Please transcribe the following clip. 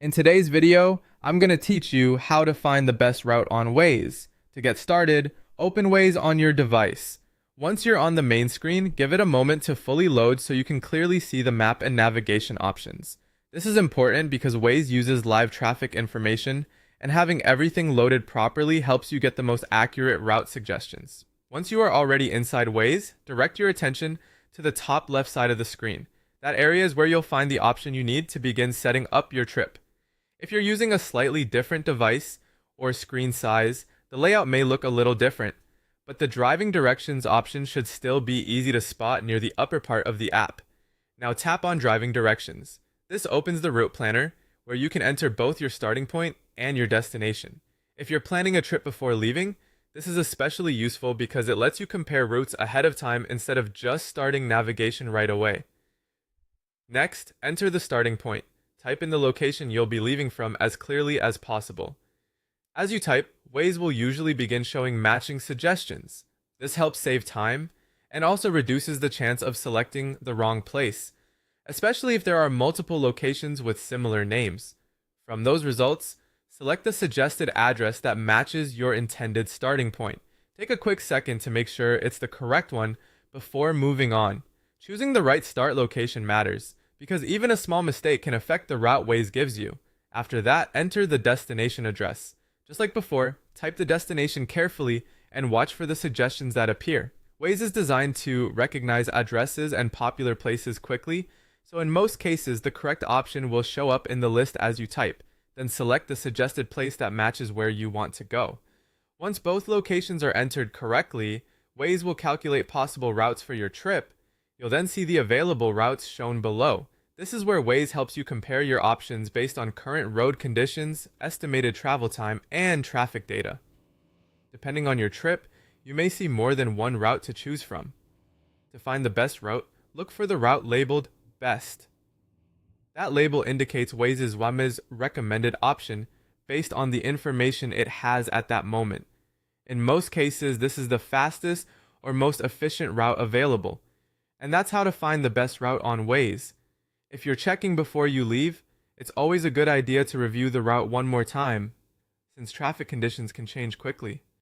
In today's video, I'm going to teach you how to find the best route on Waze. To get started, open Waze on your device. Once you're on the main screen, give it a moment to fully load so you can clearly see the map and navigation options. This is important because Waze uses live traffic information, and having everything loaded properly helps you get the most accurate route suggestions. Once you are already inside Waze, direct your attention to the top left side of the screen. That area is where you'll find the option you need to begin setting up your trip. If you're using a slightly different device or screen size, the layout may look a little different, but the driving directions option should still be easy to spot near the upper part of the app. Now tap on driving directions. This opens the route planner, where you can enter both your starting point and your destination. If you're planning a trip before leaving, this is especially useful because it lets you compare routes ahead of time instead of just starting navigation right away. Next, enter the starting point. Type in the location you'll be leaving from as clearly as possible. As you type, Waze will usually begin showing matching suggestions. This helps save time and also reduces the chance of selecting the wrong place, especially if there are multiple locations with similar names. From those results, select the suggested address that matches your intended starting point. Take a quick second to make sure it's the correct one before moving on. Choosing the right start location matters, because even a small mistake can affect the route Waze gives you. After that, enter the destination address. Just like before, type the destination carefully and watch for the suggestions that appear. Waze is designed to recognize addresses and popular places quickly, so in most cases, the correct option will show up in the list as you type. Then select the suggested place that matches where you want to go. Once both locations are entered correctly, Waze will calculate possible routes for your trip. You'll then see the available routes shown below. This is where Waze helps you compare your options based on current road conditions, estimated travel time, and traffic data. Depending on your trip, you may see more than one route to choose from. To find the best route, look for the route labeled Best. That label indicates Waze's recommended option based on the information it has at that moment. In most cases, this is the fastest or most efficient route available. And that's how to find the best route on Waze. If you're checking before you leave, it's always a good idea to review the route one more time, since traffic conditions can change quickly.